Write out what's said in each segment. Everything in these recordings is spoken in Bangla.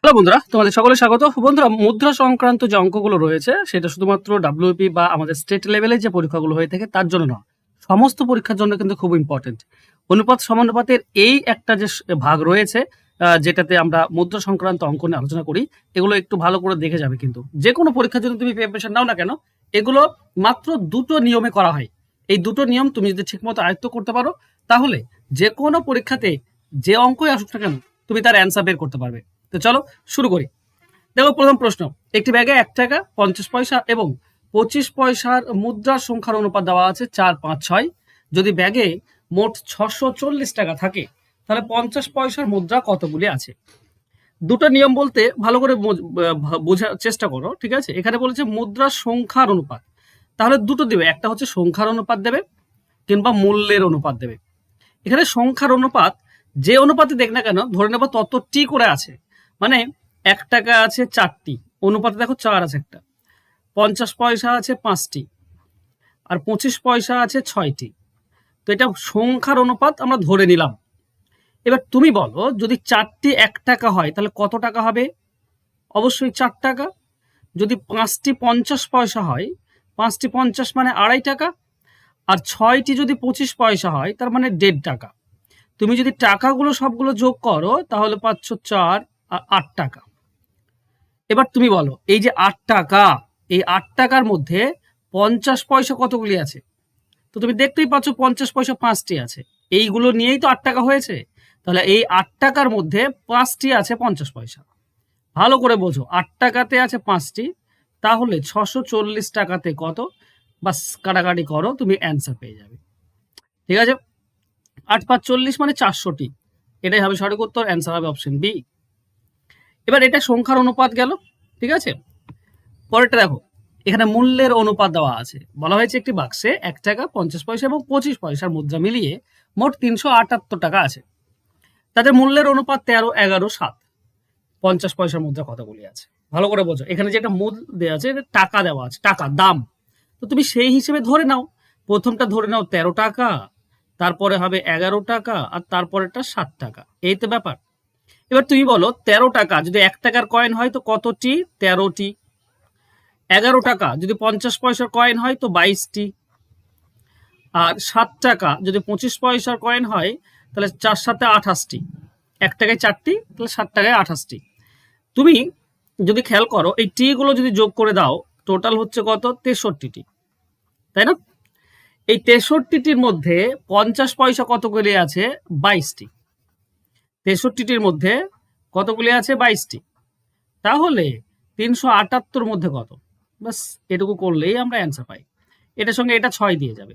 হ্যালো বন্ধুরা, তোমাদের সকলে স্বাগত। বন্ধুরা, মুদ্রা সংক্রান্ত যে অঙ্কগুলো রয়েছে সেটা শুধুমাত্র ডাব্লিউপি বা আমাদের স্টেট লেভেলে যে পরীক্ষাগুলো হয়ে থাকে তার জন্য না, সমস্ত পরীক্ষার জন্য কিন্তু খুব ইম্পর্টেন্ট। অনুপাত সমানুপাতের এই একটা যে ভাগ রয়েছে, যেটাতে আমরা মুদ্রা সংক্রান্ত অঙ্ক নিয়ে আলোচনা করি, এগুলো একটু ভালো করে দেখে যাবে। কিন্তু যে কোনো পরীক্ষার জন্য তুমি প্রিপারেশন নাও না কেন, এগুলো মাত্র দুটো নিয়মে করা হয়। এই দুটো নিয়ম তুমি যদি ঠিকমতো আয়ত্ত করতে পারো, তাহলে যে কোনো পরীক্ষাতে যে অঙ্কই আসুক না কেন, তুমি তার অ্যান্সার বের করতে পারবে। তো চলো শুরু করি। দেখো, প্রথম প্রশ্ন, একটি ব্যাগে 1 টাকা 50 পয়সা এবং 25 পয়সার মুদ্রার সংখ্যার অনুপাত দেওয়া আছে 4, 5, 6। যদি ব্যাগে মোট 640 টাকা থাকে, তাহলে 50 পয়সার মুদ্রা কতগুলি আছে? দুটো নিয়ম বলতে ভালো করে বোঝার চেষ্টা করো, ঠিক আছে? এখানে বলেছে মুদ্রার সংখ্যার অনুপাত, তাহলে দুটো দেবে, একটা হচ্ছে সংখ্যার অনুপাত দেবে কিংবা মূল্যের অনুপাত দেবে। এখানে সংখ্যার অনুপাত যে অনুপাতে দেখ না কেন, ধরে নেব ততটি করে আছে। মানে 1 টাকা আছে 4টি, অনুপাতে দেখো 4 আছে একটা। 50 পয়সা আছে 5টি, আর 25 পয়সা আছে 6টি। তো এটা সংখ্যার অনুপাত আমরা ধরে নিলাম। এবার তুমি বলো, যদি 4টি 1 টাকা হয় তাহলে কত টাকা হবে? অবশ্যই 4 টাকা। যদি 5টি 50 পয়সা হয়, 5টি 50 মানে 2.5 টাকা। আর 6টি যদি 25 পয়সা হয়, তার মানে 1.5 টাকা। তুমি যদি টাকাগুলো সবগুলো যোগ করো, তাহলে পাচ্ছ 4 আর 8 টাকা। এবার তুমি বলো, এই যে 8 টাকা, এই 8 টাকার মধ্যে 50 পয়সা কতগুলি আছে? তো তুমি দেখতেই পাচ্ছ 50 পয়সা 5টি আছে। এইগুলো নিয়েই তো 8 টাকা হয়েছে। তাহলে এই 8 টাকার মধ্যে 5টি আছে 50 পয়সা। ভালো করে বোঝো, 8 টাকাতে আছে 5টি, তাহলে 640 টাকাতে কত? বাস কাটাকাটি করো, তুমি অ্যান্সার পেয়ে যাবে। ঠিক আছে? 8 5 40 মানে 400টি। এটাই হবে সঠিক উত্তর, অ্যান্সার হবে অপশন বি। এবার এটা সংখ্যার অনুপাত গেল, ঠিক আছে? পরেরটা দেখো, এখানে মূল্যের অনুপাত দেওয়া আছে। বলা হয়েছে একটি বাক্সে 1 টাকা 50 পয়সা এবং 25 পয়সার মুদ্রা মিলিয়ে মোট 378 টাকা আছে। তাদের মূল্যের অনুপাত 13, 11, 7। 50 পয়সার মুদ্রা কতগুলি আছে? ভালো করে বোঝো, এখানে যেটা মূল দেওয়া আছে, এটা টাকা দেওয়া আছে, টাকা দাম। তো তুমি সেই হিসেবে ধরে নাও। প্রথমটা ধরে নাও 13 টাকা, তারপরে হবে 11 টাকা, আর তারপরেটা 7 টাকা। এই তো ব্যাপার। এবার তুমি বলো, 13 টাকা যদি 1 টাকার কয়েন হয় তো কতটি? 13টি। 11 টাকা যদি 50 পয়সার কয়েন হয় তো 22টি। আর 7 টাকা যদি 25 পয়সার কয়েন হয়, তাহলে 4 7 28টি। 1 টাকায় 4টি, তাহলে 7 টাকায় 28টি। তুমি যদি খেয়াল করো, এই টি গুলো যদি যোগ করে দাও, টোটাল হচ্ছে কত? 63টি, তাই না? এই 63টির মধ্যে 50 পয়সা কতগুলি আছে? 22টি। 63টির মধ্যে কতগুলি আছে? 22টি। তাহলে 378 মধ্যে কত? বাস এটুকু করলেই আমরা অ্যান্সার পাই। এটার সঙ্গে এটা 6 দিয়ে যাবে।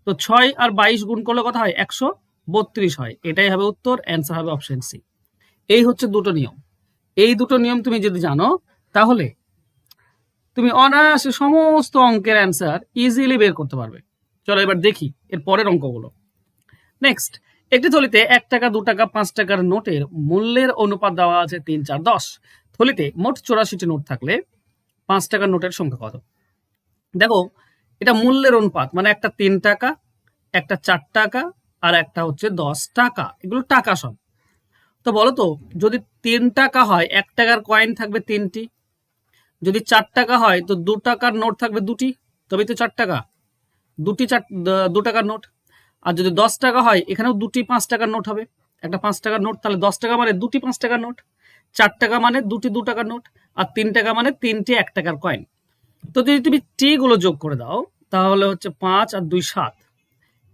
তো 6 আর 22 গুণ করলে কত হয়? 132 হয়। এটাই হবে উত্তর, অ্যান্সার হবে অপশন সি। এই হচ্ছে দুটো নিয়ম। এই দুটো নিয়ম তুমি যদি জানো, তাহলে তুমি অনায়াসে সমস্ত অঙ্কের অ্যান্সার ইজিলি বের করতে পারবে। চলো এবার দেখি এর পরের অঙ্কগুলো। নেক্সট, একটি থলিতে 1 টাকা 2 টাকা 5 টাকার নোটের মূল্যের অনুপাত দেওয়া আছে 3, 4, 10। থলিতে মোট 84টি নোট থাকলে 5 টাকার নোটের সংখ্যা কত? দেখো, এটা মূল্যের অনুপাত, মানে একটা 3 টাকা, একটা 4 টাকা, আর একটা হচ্ছে 10 টাকা। এগুলো টাকা সব। তো বলো তো, যদি 3 টাকা হয়, 1 টাকার কয়েন থাকবে 3টি। যদি 4 টাকা হয় তো 2 টাকার নোট থাকবে 2টি, তবেই তো 4 টাকা। 2 টাকার নোট। আর যদি 10 টাকা হয়, এখানেও 2টি 5 টাকার নোট হবে। একটা 5 টাকার নোট, তাহলে 10 টাকা মানে 2টি 5 টাকার নোট। 4 টাকা মানে 2টি 2 টাকার নোট। আর 3 টাকা মানে 3টি 1 টাকার কয়েন। তো যদি তুমি টি গুলো যোগ করে দাও, তাহলে হচ্ছে 5 আর 2 7।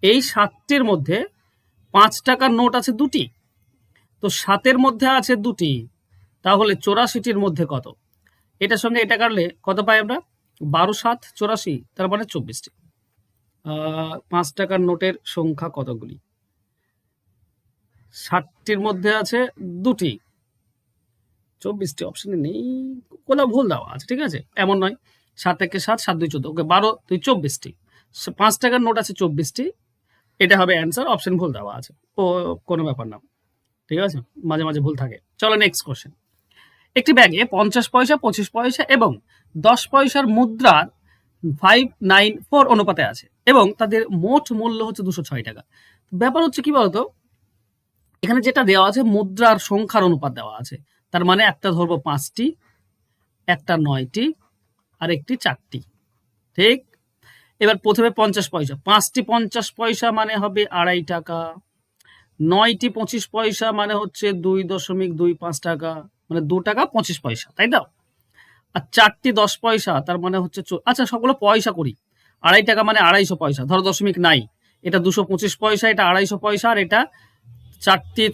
এই 7টির মধ্যে 5 টাকার নোট আছে 2টি, তো 7-এর মধ্যে আছে 2টি, তাহলে 84টির মধ্যে কত? এটার সঙ্গে এটা কাটলে কত পাই আমরা? 12 7 84, তার মানে 24টি। 5 টাকার নোটের সংখ্যা কতগুলি? 60টির মধ্যে আছে 2টি, 24টি অপশনে নেই, কোথাও ভুল দেওয়া আছে, ঠিক আছে? এমন নয়। 7 1 7, 7 2 14, ওকে 12 2 24টি। 5 টাকার নোট আছে 24টি। এটা হবে অ্যান্সার, অপশন ভুল দেওয়া আছে। ও কোনো ব্যাপার না, ঠিক আছে? মাঝে মাঝে ভুল থাকে। চলো নেক্সট কোশ্চেন। একটি ব্যাগে 50 পয়সা 25 পয়সা এবং 10 পয়সার মুদ্রার 594 অনুপাতে আছে এবং তাদের মোট মূল্য হচ্ছে 206 টাকা। ব্যাপার হচ্ছে কি বলতো, এখানে যেটা দেওয়া আছে মুদ্রার সংখ্যার অনুপাত দেওয়া আছে। তার মানে একটা ধরবো 5টি, একটা 9টি, আর একটি 4টি। ঠিক, এবার প্রথমে 50 পয়সা, 5টি 50 পয়সা মানে হবে 2.5 টাকা, 9টি 25 পয়সা মানে হচ্ছে 2.25 টাকা, মানে 2 টাকা 25 পয়সা, তাই তো? আর 4টি 10 পয়সা তার মানে হচ্ছে আচ্ছা সবগুলো পয়সা করি, 2.5 টাকা মানে 250 পয়সা, ধরো দশমিক নাই, এটা 225 পয়সা, এটা 250 পয়সা, আর এটা 4টি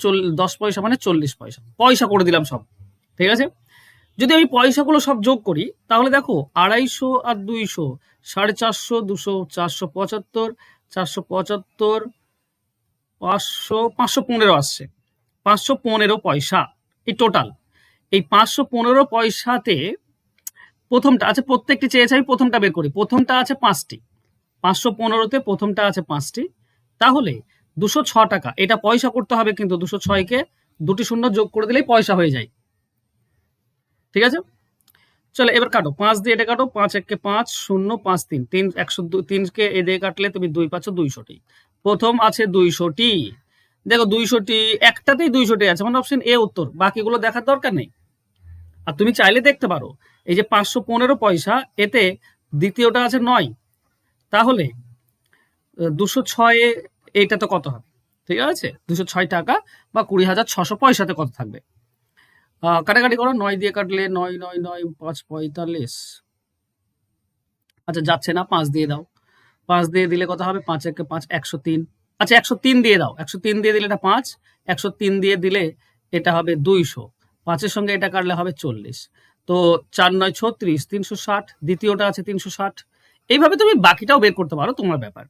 10 পয়সা মানে 40 পয়সা, পয়সা করে দিলাম সব। ঠিক আছে, যদি আমি পয়সাগুলো সব যোগ করি তাহলে দেখো 250 আর 200, 450, 200, 475, 475, 500, 515 আসছে, 515 পয়সা এই টোটাল। এই 515 পয়সাতে প্রথমটা আছে, প্রত্যেকটি চেয়েছে আমি প্রথমটা বের করি, প্রথমটা আছে 5টি, 515তে প্রথমটা আছে 5টি, তাহলে 206 টাকা, এটা পয়সা করতে হবে কিন্তু 206কে 2টি শূন্য যোগ করে দিলেই পয়সা হয়ে যায়। ঠিক আছে, চলো এবার কাটো, 5 দিয়ে এটা কাটো, 5 1 5, 0 5 3, 3 102, 3কে এ দিয়ে কাটলে তুমি 2 পাচ্ছ 200টি। প্রথম আছে 200টি, দেখো 200টি, একটাতেই 200টি আছে, মানে অপশন এ উত্তর, বাকিগুলো দেখার দরকার নেই। আর তুমি চাইলে দেখতে পারো এই যে 515 পয়সা, এতে দ্বিতীয়টা আছে 9, তাহলে 206 এইটা তো কত হবে? ঠিক আছে, 206 টাকা বা 20,600 পয়সাতে কত থাকবে? কাটাকাটি করো, 9 দিয়ে কাটলে 9 9 9 5 45, আচ্ছা যাচ্ছে না, 5 দিয়ে দাও, 5 দিয়ে দিলে কত হবে? 5 1 5, 103, আচ্ছা 103 দিয়ে দাও, 103 দিয়ে দিলে এটা 5, 103 দিয়ে দিলে এটা হবে 200, 5-এর সঙ্গে এটা কাটলে হবে 40, তো 4 9 36, 360, দ্বিতীয়টা আছে 360। এইভাবে তুমি বাকিটাও বের করতে পারো, তোমার ব্যাপার।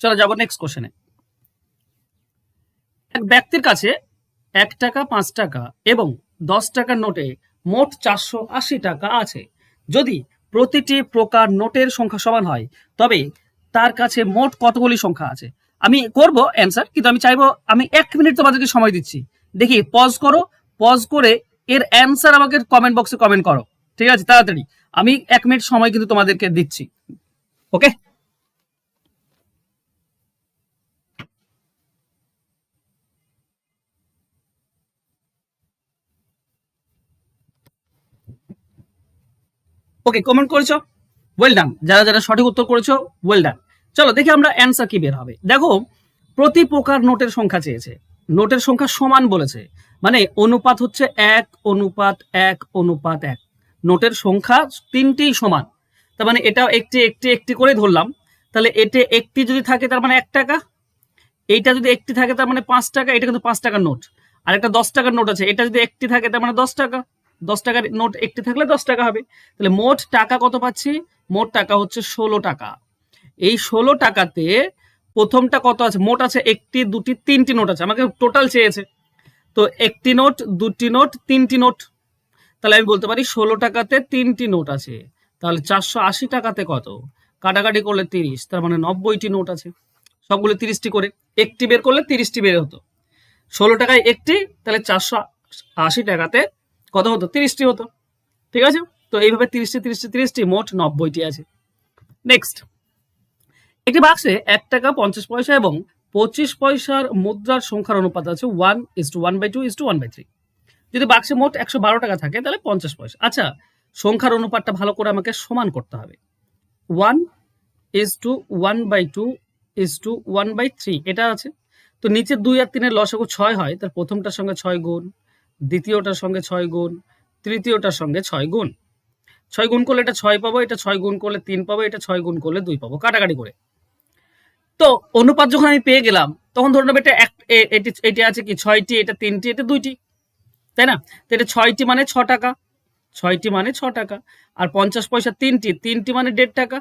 চলো যাবো নেক্সট কোশ্চেনে। এক ব্যক্তির কাছে 1 টাকা, 5 টাকা এবং 10 টাকার নোটে মোট 480 টাকা আছে। যদি প্রতিটি প্রকার নোটের সংখ্যা সমান হয় তবে তার কাছে মোট কতগুলি সংখ্যা আছে? আমি করব অ্যান্সার, কিন্তু আমি চাইবো, আমি 1 মিনিট তোমাদেরকে সময় দিচ্ছি, দেখি পজ করো, পজ করে এর অ্যান্সার আমাকে কমেন্ট বক্সে কমেন্ট করো। ঠিক আছে, তাড়াতাড়ি, আমি 1 মিনিট সময় কিন্তু তোমাদেরকে দিচ্ছি। ওকে, ওকে কমেন্ট করেছো, ওয়েল ডান, যারা যারা সঠিক উত্তর করেছো ওয়েল ডান। চলো দেখি আমরা অ্যান্সার কি বের হবে। দেখো, প্রতি প্রকার নোটের সংখ্যা চেয়েছে, নোটের সংখ্যা সমান বলেছে, মানে অনুপাত হচ্ছে 1:1:1, নোটের সংখ্যা 3টিই সমান, তার মানে এটা একটি একটি একটি করে ধরলাম, তাহলে এটা একটি যদি থাকে তার মানে 1 টাকা, এইটা যদি একটি থাকে তার মানে 5 টাকা, এটা কিন্তু 5 টাকার নোট, আর একটা 10 টাকার নোট আছে, এটা যদি একটি থাকে তার মানে 10 টাকা, 10 টাকার নোট একটি থাকলে 10 টাকা হবে, তাহলে মোট টাকা কত পাচ্ছি? মোট টাকা হচ্ছে 16 টাকা। এই 16 টাকাতে প্রথমটা কত আছে? মোট আছে 1টি 2টি 3টি নোট আছে, আমাকে টোটাল চেয়েছে, তো 1টি নোট 2টি নোট 3টি নোট, তাহলে আমি বলতে পারি 16 টাকাতে 3টি নোট আছে, তাহলে 480 টাকাতে কত? কাটাকাটি করলে 30, তার মানে 90টি নোট আছে, সবগুলো 30টি করে, একটি বের করলে 30টি বের হতো, 16 টাকায় একটি, তাহলে 480 টাকাতে কত হতো? 30টি হতো। ঠিক আছে, তো এইভাবে 30টি 30টি 30টি মোট 90টি আছে। নেক্সট, একটি বাক্সে 1 টাকা 50 পয়সা এবং 25 পয়সার মুদ্রার সংখ্যার অনুপাত আছে 1:1/2:1/3। যদি বাক্সে মোট 112 টাকা থাকে তাহলে 50 পয়সা। আচ্ছা, সংখ্যার অনুপাতটা ভালো করে আমাকে সমান করতে হবে, 1:1/2:1/3 এটা আছে, তো নিচে 2 আর 3 এর লসাগু 6 হয়, তার প্রথমটার সঙ্গে 6 গুণ, দ্বিতীয়টার সঙ্গে 6 গুণ, তৃতীয়টার সঙ্গে 6 গুণ, 6 গুণ করলে এটা 6 পাবো, এটা 6 গুণ করলে 3 পাবো, এটা 6 গুণ করলে 2 পাবো, কাটাকাটি করে। তো অনুপাত যখন আমি পেয়ে গেলাম তখন ধরে নেবো এটা এটা আছে কি 6টি, এটা 3টি, এটা 2টি, তাই না? তো এটা 6টি মানে 6 টাকা, 6টি মানে 6 টাকা, আর 50 পয়সা 3টি, 3টি মানে 1.5 টাকা,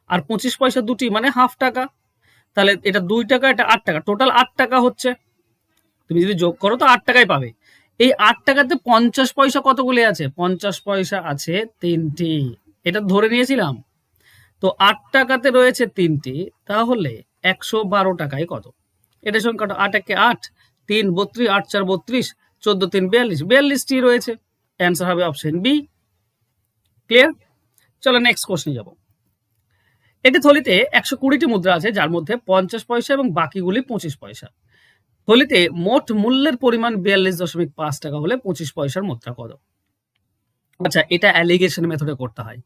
আর 25 পয়সা 2টি মানে হাফ টাকা, তাহলে এটা 2 টাকা, এটা 8 টাকা, টোটাল 8 টাকা হচ্ছে। তুমি যদি যোগ করো তো 8 টাকাই পাবে। এই 8 টাকাতে 50 পয়সা কতগুলি আছে? 50 পয়সা আছে 3টি, এটা ধরে নিয়েছিলাম। তো 8 টাকাতে রয়েছে 3টি, তাহলে 112 টাকায় কত? এটা সংখ্যাটা 8 একে 8, 3 32, 8 4 32, 14 3 42, 42টি রয়েছে, অ্যান্সার হবে অপশন বি। ক্লিয়ার? চলো নেক্সট কোশ্চেনে যাব। একটি থলিতে 120টি মুদ্রা আছে, যার মধ্যে 50 পয়সা এবং বাকিগুলি 25 পয়সা। থলিতে মোট মূল্যের পরিমাণ 42.5 টাকা হলে 25 পয়সার মুদ্রা কত? আচ্ছা, এটা অ্যালিগেশন মেথডে করতে হয়।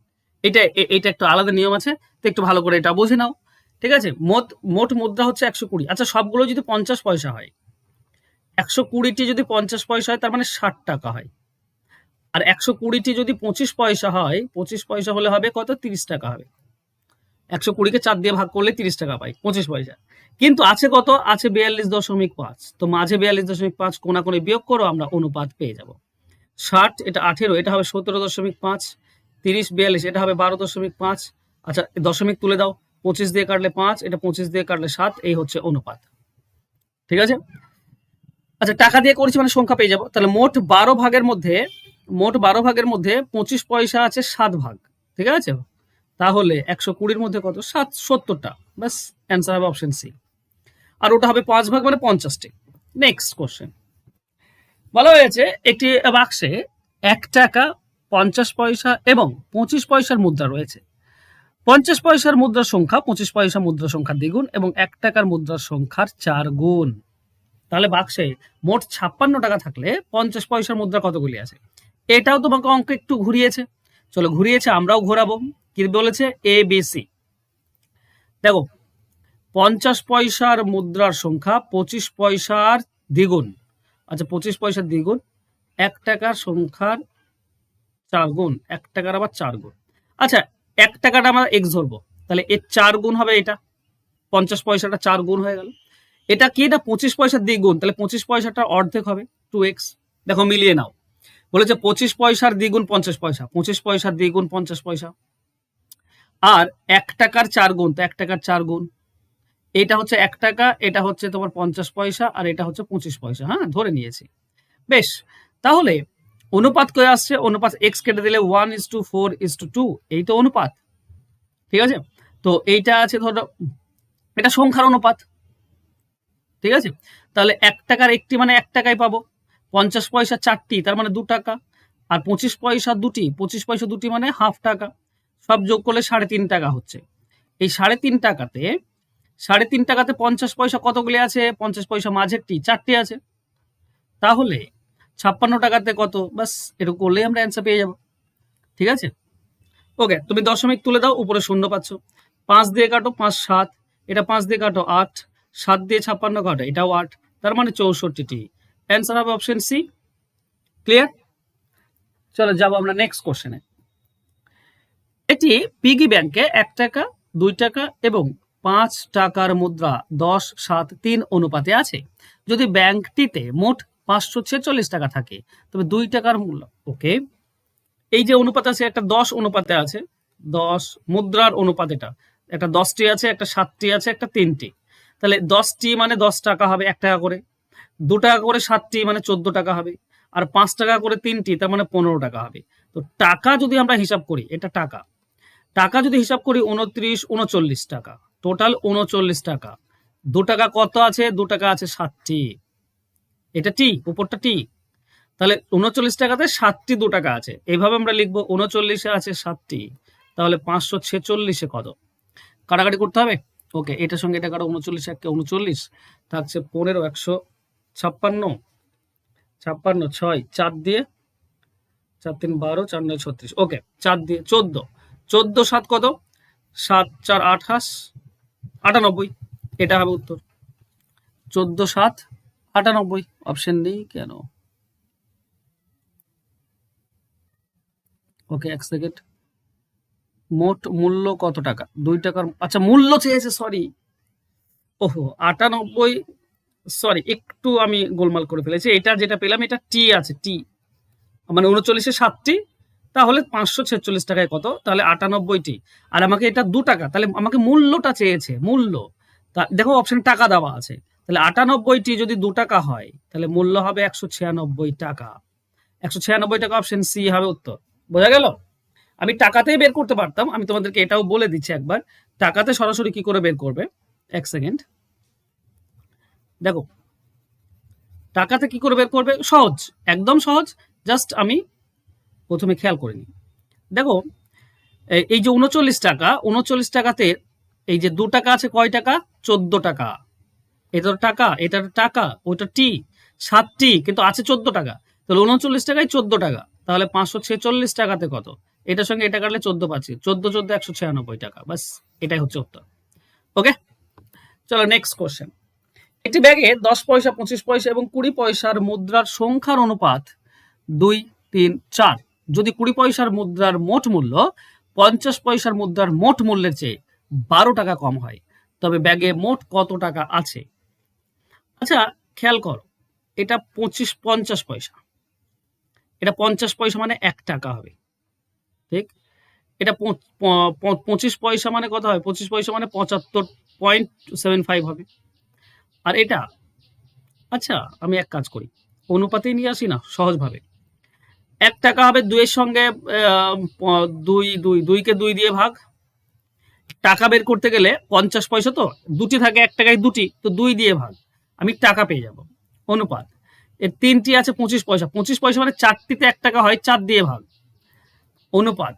এটা একটু আলাদা নিয়ম আছে, তো একটু ভালো করে এটা বুঝে নাও। ঠিক আছে, মোট মুদ্রা হচ্ছে 120। আচ্ছা, সবগুলো যদি 50 পয়সা হয়, 120টি যদি 50 পয়সা হয় তার মানে 60 টাকা হয়। আর 120টি যদি 25 পয়সা হয়, 25 পয়সা হলে হবে কত? 30 টাকা হবে। 120কে 4 দিয়ে ভাগ করলে 30 টাকা পাই, 25 পয়সা। কিন্তু আছে কত? আছে 42.5। তো মাঝে 42.5 কোনাকুনি বিয়োগ করো, আমরা অনুপাত পেয়ে যাব। 60 এটা 18, এটা হবে 17.5। 30 42 এটা হবে 12.5। আচ্ছা, দশমিক তুলে দাও, 25 দিয়ে কাটলে 5, এটা 25 দিয়ে কাটলে 7, এই হচ্ছে অনুপাত। ঠিক আছে। আচ্ছা, টাকা দিয়ে করেছি মানে সংখ্যা পেয়ে যাবো। তাহলে মোট 12 ভাগের মধ্যে 25 পয়সা আছে 7 ভাগ। ঠিক আছে, তাহলে 120-র মধ্যে কত? 70টা। ব্যাস, অ্যান্সার হবে অপশন সি। আর ওটা হবে 5 ভাগ মানে 50টি। নেক্সট কোশ্চেন বলা হয়েছে একটি বাক্সে 1 টাকা, 50 পয়সা এবং 25 পয়সার মুদ্রা রয়েছে। 50 পয়সার মুদ্রার সংখ্যা 25 পয়সা মুদ্রা সংখ্যার দ্বিগুণ এবং 1 টাকার মুদ্রার সংখ্যার 4 গুণ। তাহলে বাক্সে মোট 56 টাকা থাকলে 50 পয়সার মুদ্রা কতগুলি আছে? এটাও তোমাকে অঙ্ক একটু ঘুরিয়েছে। চলো ঘুরিয়েছে, আমরাও ঘোরাবো। কি বলেছে? A B C. দেখো, 50 পয়সার মুদ্রার সংখ্যা 25 পয়সার দ্বিগুণ। আচ্ছা, 25 পয়সার দ্বিগুণ 1 টাকার সংখ্যার 4 গুণ, 1 টাকার আবার 4 গুণ। আচ্ছা, 1 টাকাটা আমরা এক্স ধরবো, তাহলে এর 4 গুণ হবে এটা। 50 পয়সাটা 4 গুণ হয়ে গেল। এটা কি? এটা 25 পয়সার দ্বিগুণ, তাহলে 25 পয়সাটা অর্ধেক হবে, 2x। দেখো, মিলিয়ে নাও। বলেছে 25 পয়সার দ্বিগুণ 50 পয়সা, 25 পয়সার দ্বিগুণ 50 পয়সা। আর 1 টাকার 4 গুণ, তো 1 টাকার 4 গুণ। এটা হচ্ছে 1 টাকা, এটা হচ্ছে তোমার 50 পয়সা, আর এটা হচ্ছে 25 পয়সা। হ্যাঁ, ধরে নিয়েছি। বেশ, তাহলে অনুপাত কয়ে আসছে? অনুপাত এক্স কেটে দিলে 1:4:2, এই তো অনুপাত। ঠিক আছে, তো এইটা আছে ধরো, এটা সংখ্যার অনুপাত। ঠিক আছে, তাহলে 1 টাকার একটি মানে 1 টাকাই পাবো। 50 পয়সা 4টি, তার মানে 2 টাকা। আর 25 পয়সা দুটি, 25 পয়সা দুটি মানে হাফ টাকা। সব যোগ করলে 3.5 টাকা হচ্ছে। এই 3.5 টাকাতে 3.5 টাকাতে 50 পয়সা কতগুলি আছে? 50 পয়সা মাঝেরটি 4টি আছে। তাহলে 56 টাকাতে কত? বাস, এরকম করলেই আমরা অ্যান্সার পেয়ে যাব। ঠিক আছে, ওকে। তুমি দশমিক তুলে দাও, উপরে শূন্য পাচ্ছ। 5 দিয়ে কাটো, 5 7, এটা 5 দিয়ে কাটো 8, 7 দিয়ে 56 কাটো, এটাও 8, তার মানে 64টি। অ্যান্সার হবে অপশন সি। ক্লিয়ার? চলো যাবো আমরা নেক্সট কোশ্চেনে। এটি পিগি ব্যাংকে 1 টাকা, 2 টাকা এবং 5 টাকার মুদ্রা 10, 7, 3 অনুপাতে আছে। যদি ব্যাংকটিতে মোট 546 টাকা থাকে, তবে 2 টাকার মূল্য। ওকে, এই যে অনুপাত আছে, একটা 10 অনুপাতে আছে। 10 মুদ্রার অনুপাত, এটা একটা 10টি আছে, একটা 7টি আছে, একটা 3টি। তাহলে 10টি মানে 10 টাকা হবে, 1 টাকা করে। 2 টাকা করে 7টি মানে 14 টাকা হবে। আর 5 টাকা করে 3টি, তার মানে 15 টাকা হবে। তো টাকা যদি আমরা হিসাব করি, এটা টাকা, টাকা যদি হিসাব করি 29, 39 টাকা, টোটাল 39 টাকা। 2 টাকা কত আছে? 2 টাকা আছে 7টি, এটা টি, উপরটা টি। তাহলে 39 টাকাতে 7টি 2 টাকা আছে, এইভাবে আমরা লিখবো। 39-এ আছে 7টি, তাহলে 546-এ কত? কাটাকাটি করতে হবে। ওকে, এটার সঙ্গে এটা কাটো, 39 1 39 থাকছে 15, 156, 56 6, 4 দিয়ে 4 3 12, 4 9 36। ওকে, 4 দিয়ে 14, 14 7 কত? 7 4 28, 98, এটা হবে উত্তর। 14 7 98, অপশন নেই কেন? ওকে, এক সেকেন্ড। মোট মূল্য কত টাকা? 2 টাকার, আচ্ছা মূল্য চেয়েছে, সরি। ওহো, 98, সরি, একটু আমি গোলমাল করে ফেলেছি। এটা যেটা পেলাম, এটা টি আছে, টি মানে 39-এ 7টি, তাহলে 546 টাকায় কত? তাহলে 98টি। আর আমাকে এটা 2 টাকা, তাহলে আমাকে মূল্যটা চেয়েছে, মূল্য। দেখো অপশন টাকা দেওয়া আছে, তাহলে 98টি যদি 2 টাকা হয়, তাহলে মূল্য হবে 196 টাকা। 196 টাকা, অপশন সি হবে উত্তর। বোঝা গেল? আমি টাকাতেই বের করতে পারতাম, আমি তোমাদেরকে এটাও বলে দিচ্ছি একবার। টাকাতে সরাসরি কি করে বের করবে, এক সেকেন্ড। দেখো, টাকাতে কি করে বের করবে? সহজ, একদম সহজ। জাস্ট আমি প্রথমে খেয়াল করে নিই। দেখো, এই যে 39 টাকা, 39 টাকাতে এই যে 2 টাকা আছে, কয় টাকা? 14 টাকা। এটা তো টাকা, এটা টাকা, ওইটা টি, 7টি কিন্তু আছে 14 টাকা, তাহলে 39 টাকায় 14 টাকা, তাহলে 546 টাকাতে কত? এটার সঙ্গে এটা কাটলে 14 পাচ্ছি, 14 14 196 টাকা, বাস এটাই হচ্ছে উত্তর। ওকে, চলো নেক্সট কোশ্চেন। একটি ব্যাগে 10 পয়সা, 25 পয়সা এবং 20 পয়সার মুদ্রার সংখ্যার অনুপাত 2, 3, 4। যদি 20 পয়সার মুদ্রার মোট মূল্য 50 পয়সার মুদ্রার মোট মূল্যের চেয়ে 12 টাকা কম হয়, তবে ব্যাগে মোট কত টাকা আছে? আচ্ছা, খেয়াল করো, এটা 50 পয়সা, এটা 50 পয়সা মানে 1 টাকা হবে, ঠিক? এটা 25 পয়সা মানে কত হয়? 25 পয়সা মানে 75.75 হবে। আর এটা, আচ্ছা আমি এক কাজ করি, অনুপাতেই নিয়ে আসি না সহজভাবে। 1 টাকা হবে 2 এর সঙ্গে 2কে 2 দিয়ে ভাগ। টাকা বের করতে গেলে 50 পয়সা তো দুটি থাকে, 1 টাকায় দুটি, তো 2 দিয়ে ভাগ, আমি টাকা পেয়ে যাব। অনুপাত, এর 3টি আছে 25 পয়সা, 25 পয়সা মানে 4টিতে 1 টাকা হয়, 4 দিয়ে ভাগ। অনুপাত,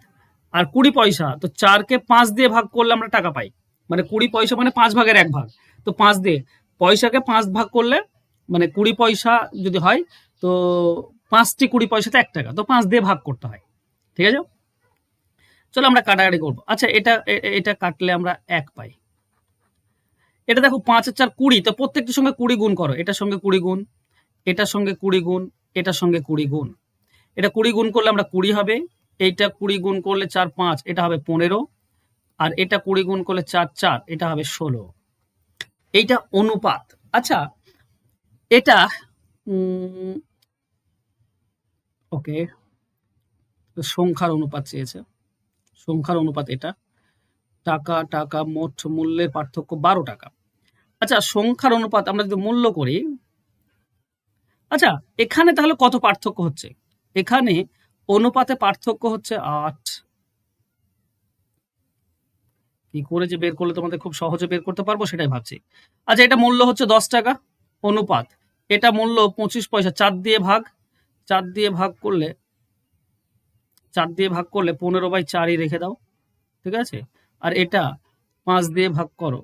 আর 20 পয়সা, তো 4কে 5 দিয়ে ভাগ করলে আমরা টাকা পাই, মানে 20 পয়সা মানে 5 ভাগের 1 ভাগ, তো 5 দিয়ে পয়সাকে 5 ভাগ করলে মানে 20 পয়সা যদি হয়, তো 5টি 20 পয়সাতে 1 টাকা, তো 5 দিয়ে ভাগ করতে হয়, ঠিক আছে? চলো আমরা কাটাকাটি করবো। আচ্ছা, এটা কাটলে আমরা 1 পাই। এটা দেখো 5 আর 4 20, তো প্রত্যেকটির সঙ্গে 20 গুণ করো, এটার সঙ্গে 20 গুণ, এটার সঙ্গে 20 গুণ, এটার সঙ্গে 20 গুণ। এটা 20 গুণ করলে আমরা 20 হবে, এইটা 20 গুণ করলে 4 5, এটা হবে 15, আর এটা 20 গুণ করলে 4 4, এটা হবে 16। এইটা অনুপাত। আচ্ছা, এটা ওকে, সংখ্যার অনুপাত চেয়েছে, সংখ্যার অনুপাত এটা। টাকা টাকা মোট মূল্যের পার্থক্য 12 টাকা। আচ্ছা, সংখ্যার অনুপাত আমরা যদি মূল্য করি, আচ্ছা এখানে তাহলে কত পার্থক্য হচ্ছে? এখানে অনুপাতে পার্থক্য হচ্ছে 8। কি করে যে বের করলে তোমাদের খুব সহজে বের করতে পারবো সেটাই ভাবছি। আচ্ছা, এটা মূল্য হচ্ছে 10 টাকা, অনুপাত এটা মূল্য 25 পয়সা, 4 দিয়ে ভাগ, 4 দিয়ে ভাগ করলে 15/4ই রেখে দাও, ঠিক আছে? আর এটা 5 দিয়ে ভাগ করো,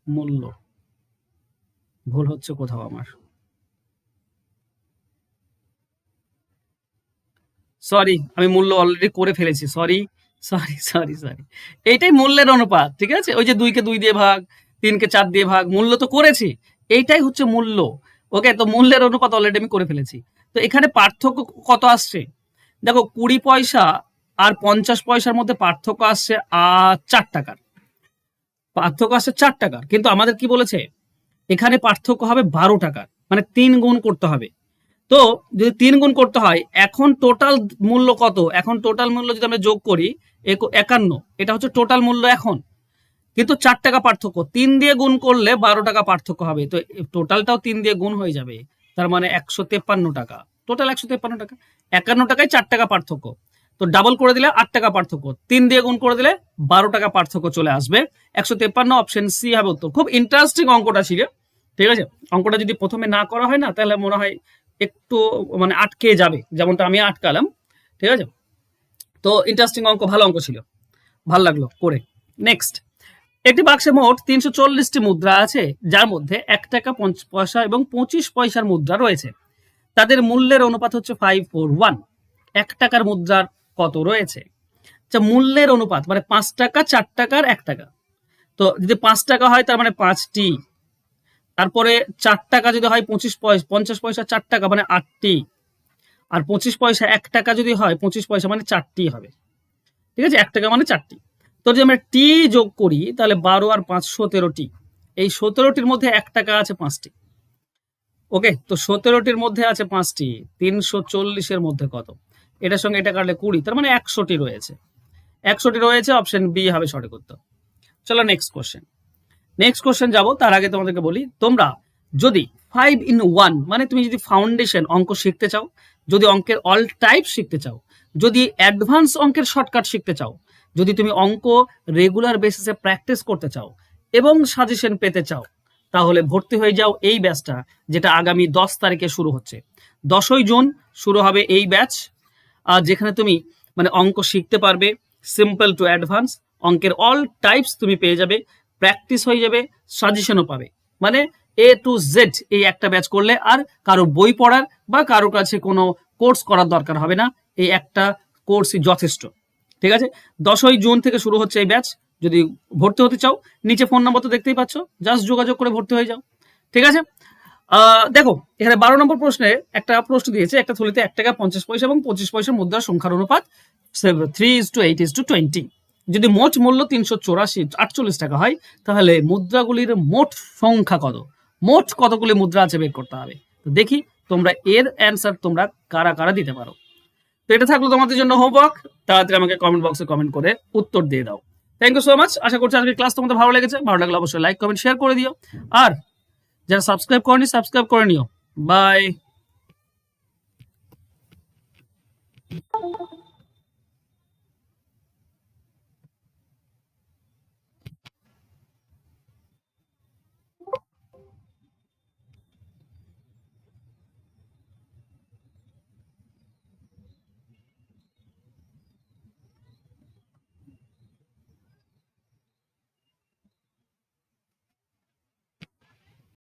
মূল্য, ভুল হচ্ছে কোথাও আমার, সরি আমি মূল্য অলরেডি করে ফেলেছি, সরি সরি সরি সরি, এইটাই মূল্যের অনুপাত, ঠিক আছে? ওই যে 2কে 2 দিয়ে ভাগ, 3কে 4 দিয়ে ভাগ, মূল্য তো করেছি, এইটাই হচ্ছে মূল্য। ওকে, তো মূল্যের অনুপাত অলরেডি আমি করে ফেলেছি। তো এখানে পার্থক্য কত আসছে? দেখো 20 পয়সা আর 50 পয়সার মধ্যে পার্থক্য আসছে 4 টাকার, পার্থক্য আসছে 4 টাকার, কিন্তু আমাদের কি বলেছে এখানে পার্থক্য হবে 12 টাকার, মানে 3 গুণ করতে হবে। তো যদি 3 গুণ করতে হয়, এখন টোটাল মূল্য কত? এখন টোটাল মূল্য যদি আমরা যোগ করি 51, এটা হচ্ছে টোটাল মূল্য এখন, কিন্তু 4 টাকা পার্থক্য, 3 দিয়ে গুণ করলে 12 টাকা পার্থক্য হবে, তো টোটালটাও 3 দিয়ে গুণ হয়ে যাবে, তার মানে 153 টাকা, টোটাল 153 টাকা। 51 টাকায় 4 টাকা পার্থক্য, তো ডাবল করে দিলে 8 টাকা পার্থক্য, 3 দিয়ে গুণ করে দিলে 12 টাকা পার্থক্য চলে আসবে, 153, অপশন সি হবে উত্তর। খুব ইন্টারেস্টিং অঙ্কটা ছিল, ঠিক আছে? অঙ্কটা যদি প্রথমে না করা হয় না, তাহলে মনে হয় একটু মানে আটকে যাবে, যেমনটা আমি আটকালাম, ঠিক আছে? তো ইন্টারেস্টিং অঙ্ক, ভালো অঙ্ক ছিল, ভালো লাগলো করে। নেক্সট, একটি বাক্সে মোট 340টি মুদ্রা আছে, যার মধ্যে 1 টাকা 5 পয়সা এবং 25 পয়সার মুদ্রা রয়েছে। তাদের মূল্যের অনুপাত হচ্ছে 5:1। 1 টাকার মুদ্রার কত রয়েছে? আচ্ছা, মূল্যের অনুপাত মানে 5 টাকা, 4 টাকা আর 1 টাকা। তো যদি 5 টাকা হয় তার মানে 5টি, তারপরে 4 টাকা যদি হয় 25 পয়সা, 50 পয়সা 4 টাকা মানে 8টি, আর 25 পয়সা 1 টাকা যদি হয় 25 পয়সা মানে 4টি হবে, ঠিক আছে? 1 টাকা মানে 4টি। তো যদি আমরা টি যোগ করি তাহলে 12 আর 5 17টি, এই 17টির মধ্যে 1 টাকা আছে 5টি। ওকে, তো 17টির মধ্যে আছে 5টি, 340-এর মধ্যে কত? এটার সঙ্গে এটা কাটলে 20, তার মানে 100টি রয়েছে, 100টি রয়েছে, অপশন বি হবে সঠিক উত্তর। চলো নেক্সট কোশ্চেন, নেক্সট কোশ্চেন যাবো, তার আগে তোমাদেরকে বলি, তোমরা যদি 5-in-1 মানে তুমি যদি ফাউন্ডেশন অঙ্ক শিখতে চাও, যদি অঙ্কের অল টাইপ শিখতে চাও, যদি অ্যাডভান্স অঙ্কের শর্টকাট শিখতে চাও, যদি তুমি অঙ্ক রেগুলার বেসিসে প্র্যাকটিস করতে চাও এবং সাজেশন পেতে চাও, তাহলে ভর্তি হয়ে যাও এই ব্যাচটা, যেটা আগামী 10 তারিখে শুরু হচ্ছে। 10ই জুন শুরু হবে এই ব্যাচ, আর যেখানে তুমি মানে অঙ্ক শিখতে পারবে, সিম্পল টু অ্যাডভান্স অঙ্কের অল টাইপস তুমি পেয়ে যাবে, প্র্যাকটিস হয়ে যাবে, সাজেশনও পাবে। মানে A to Z এই একটা ব্যাচ করলে আর কারো বই পড়ার বা কারো কাছে কোনো কোর্স করার দরকার হবে না, এই একটা কোর্সই যথেষ্ট। ঠিক আছে, 10ই জুন থেকে শুরু হচ্ছে এই ব্যাচ। যদি ভর্তি হতে চাও নিচে ফোন নম্বর তো দেখতেই পাচ্ছ, জাস্ট যোগাযোগ করে ভর্তি হয়ে যাও। ঠিক আছে, দেখো এখানে 12 নম্বর প্রশ্নে একটা প্রশ্ন দিয়েছে, একটা থলিতে 1 টাকা 50 পয়সা এবং 25 পয়সার মুদ্রার সংখ্যার অনুপাত 3:8:20। যদি মোট মূল্য 348 টাকা হয় তাহলে মুদ্রাগুলির মোট সংখ্যা কত, মোট কতগুলি মুদ্রা আছে বের করতে হবে। তো দেখি তোমরা এর অ্যান্সার তোমরা কারা কারা দিতে পারো। তো এটা থাকলো তোমাদের জন্য হোমওয়ার্ক, তাড়াতাড়ি আমাকে কমেন্ট বক্সে কমেন্ট করে উত্তর দিয়ে দাও। থ্যাংক ইউ সো মাচ, আশা করছি আজকের ক্লাস তোমাদের ভালো লেগেছে। ভালো লাগলে অবশ্যই লাইক কমেন্ট শেয়ার করে দিও, আর যারা সাবস্ক্রাইব করনি সাবস্ক্রাইব করে নিও। বাই।